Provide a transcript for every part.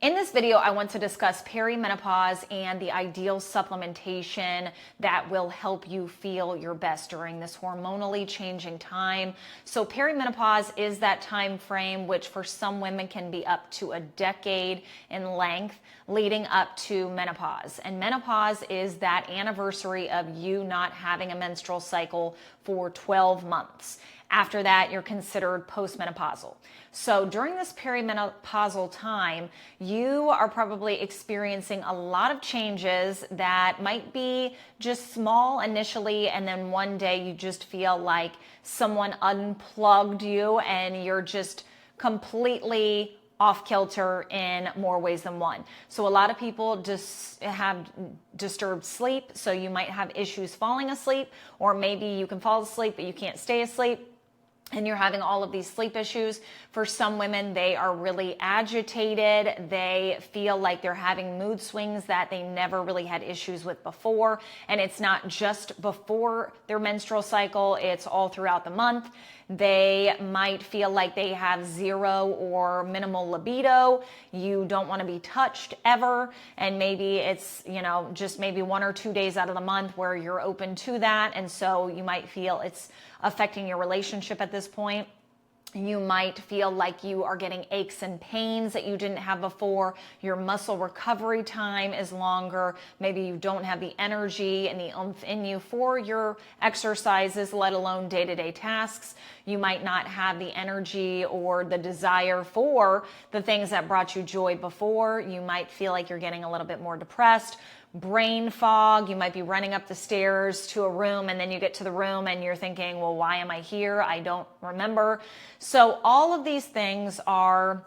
In this video, I want to discuss perimenopause and the ideal supplementation that will help you feel your best during this hormonally changing time. So perimenopause is that time frame which for some women can be up to a decade in length leading up to menopause. And menopause is that anniversary of you not having a menstrual cycle for 12 months. After that, you're considered postmenopausal. So during this perimenopausal time, you are probably experiencing a lot of changes that might be just small initially, and then one day you just feel like someone unplugged you and you're just completely off kilter in more ways than one. So a lot of people just have disturbed sleep. So you might have issues falling asleep, or maybe you can fall asleep, but you can't stay asleep, and you're having all of these sleep issues. For some women, they are really agitated. They feel like they're having mood swings that they never really had issues with before. And it's not just before their menstrual cycle, it's all throughout the month. They might feel like they have zero or minimal libido. You don't want to be touched ever. And maybe it's, just maybe 1 or 2 days out of the month where you're open to that. And so you might feel it's affecting your relationship at this point. You might feel like you are getting aches and pains that you didn't have before. Your muscle recovery time is longer. Maybe you don't have the energy and the oomph in you for your exercises, let alone day-to-day tasks. You might not have the energy or the desire for the things that brought you joy before. You might feel like you're getting a little bit more depressed. Brain fog, you might be running up the stairs to a room and then you get to the room and you're thinking, well, why am I here? I don't remember. So all of these things are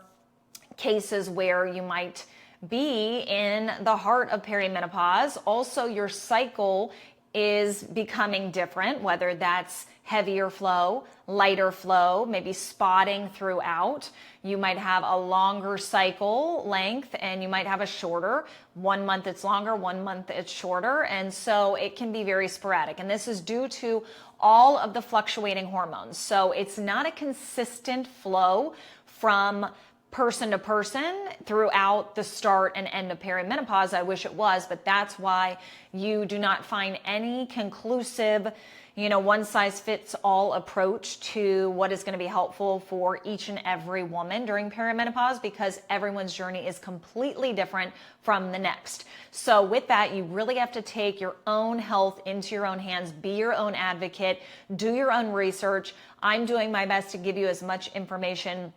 cases where you might be in the heart of perimenopause. Also, your cycle is becoming different, whether that's heavier flow, lighter flow, maybe spotting throughout. You might have a longer cycle length and you might have a shorter. 1 month it's longer, 1 month it's shorter. And so it can be very sporadic. And this is due to all of the fluctuating hormones. So it's not a consistent flow from person to person throughout the start and end of perimenopause. I wish it was, but that's why you do not find any conclusive, one size fits all approach to what is going to be helpful for each and every woman during perimenopause, because everyone's journey is completely different from the next. So with that, you really have to take your own health into your own hands, be your own advocate, do your own research. I'm doing my best to give you as much information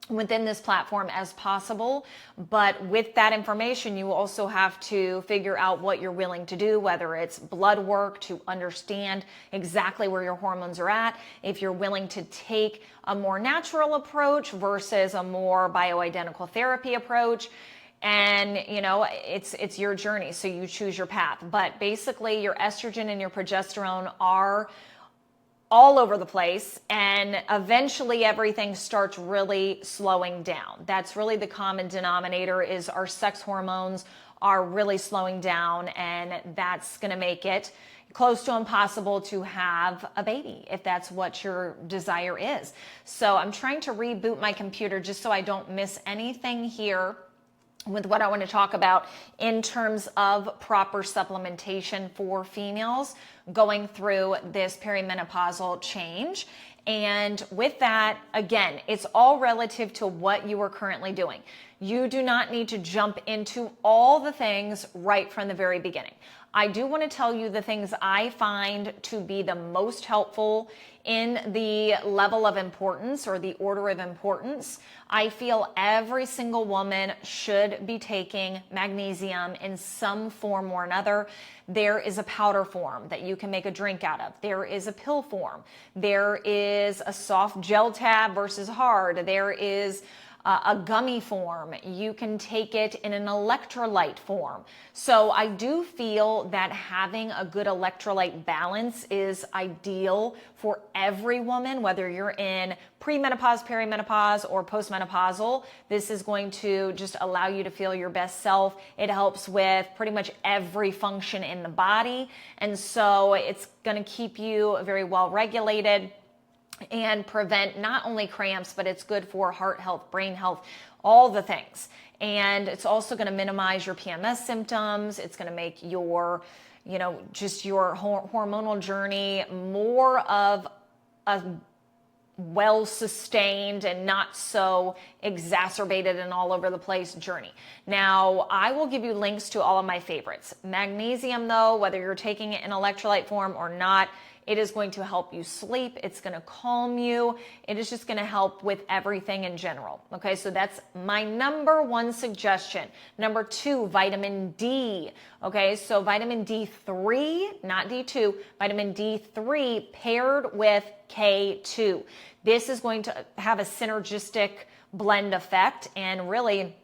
within this platform as possible. But with that information, you also have to figure out what you're willing to do, whether it's blood work to understand exactly where your hormones are at, if you're willing to take a more natural approach versus a more bioidentical therapy approach. And, it's your journey. So you choose your path. But basically your estrogen and your progesterone are all over the place, and eventually everything starts really slowing down. That's really the common denominator, is our sex hormones are really slowing down, and that's going to make it close to impossible to have a baby if that's what your desire is. So I'm trying to reboot my computer just so I don't miss anything here with what I want to talk about in terms of proper supplementation for females going through this perimenopausal change. And with that, again, it's all relative to what you are currently doing. You do not need to jump into all the things right from the very beginning. I do want to tell you the things I find to be the most helpful in the level of importance or the order of importance. I feel every single woman should be taking magnesium in some form or another. There is a powder form that you can make a drink out of. There is a pill form. There is a soft gel tab versus hard. There is a gummy form. You can take it in an electrolyte form. So I do feel that having a good electrolyte balance is ideal for every woman, whether you're in premenopause, perimenopause, or postmenopausal. This is going to just allow you to feel your best self. It helps with pretty much every function in the body. And so it's going to keep you very well regulated. and prevent not only cramps, but it's good for heart health, brain health, all the things. And it's also going to minimize your PMS symptoms. It's going to make your, just your hormonal journey more of a well-sustained and not so exacerbated and all over the place journey. Now, I will give you links to all of my favorites. Magnesium, though, whether you're taking it in electrolyte form or not, it is going to help you sleep. It's going to calm you. It is just going to help with everything in general. Okay, so that's my number one suggestion. Number two, vitamin D. Okay, so vitamin D3, not D2, vitamin D3 paired with K2. This is going to have a synergistic blend effect, and really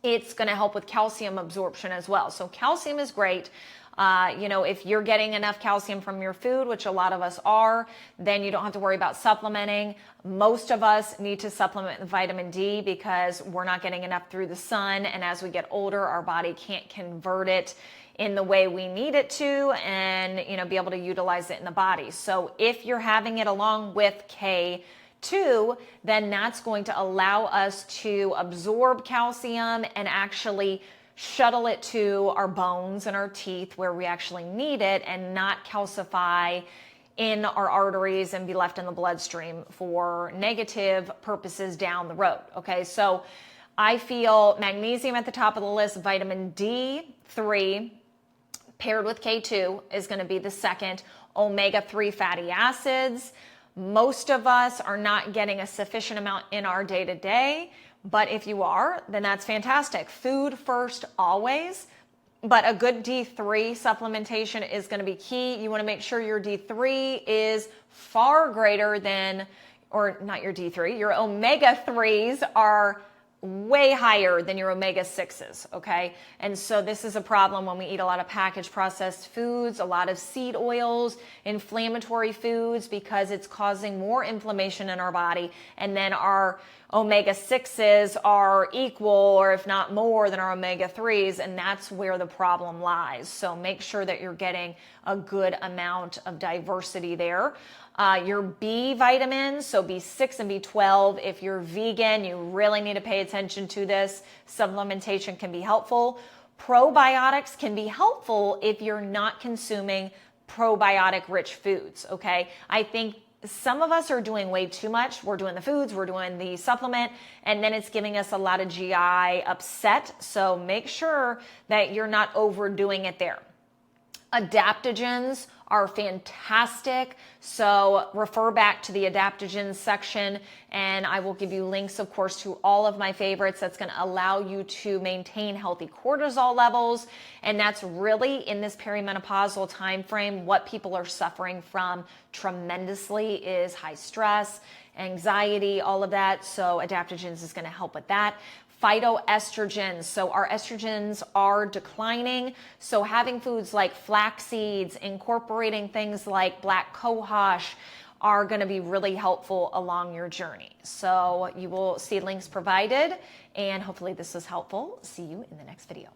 it's going to help with calcium absorption as well. So calcium is great. If you're getting enough calcium from your food, which a lot of us are, then you don't have to worry about supplementing. Most of us need to supplement with vitamin D because we're not getting enough through the sun. And as we get older, our body can't convert it in the way we need it to and, be able to utilize it in the body. So if you're having it along with K2, then that's going to allow us to absorb calcium and actually shuttle it to our bones and our teeth where we actually need it and not calcify in our arteries and be left in the bloodstream for negative purposes down the road. Okay, so I feel magnesium at the top of the list, vitamin D3 paired with K2 is going to be the second. Omega-3 fatty acids. Most of us are not getting a sufficient amount in our day-to-day. But if you are, then that's fantastic. Food first always, but a good D3 supplementation is going to be key. You want to make sure your D3 is far greater than, or not your D3, your omega-3s are way higher than your omega-6s, okay? And so this is a problem when we eat a lot of packaged processed foods, a lot of seed oils, inflammatory foods, because it's causing more inflammation in our body. And then our omega-6s are equal, or if not more, than our omega-3s, and that's where the problem lies. So make sure that you're getting a good amount of diversity there. Your B vitamins, so B6 and B12, if you're vegan, you really need to pay attention to this. Supplementation can be helpful. Probiotics can be helpful if you're not consuming probiotic-rich foods, okay? I think some of us are doing way too much. We're doing the foods, we're doing the supplement, and then it's giving us a lot of GI upset. So make sure that you're not overdoing it there. Adaptogens are fantastic. So refer back to the adaptogens section, and I will give you links, of course, to all of my favorites. That's going to allow you to maintain healthy cortisol levels. And that's really, in this perimenopausal time frame, what people are suffering from tremendously is high stress, anxiety, all of that. So adaptogens is going to help with that. Phytoestrogens. So our estrogens are declining. So having foods like flax seeds, incorporating things like black cohosh are going to be really helpful along your journey. So you will see links provided, and hopefully this was helpful. See you in the next video.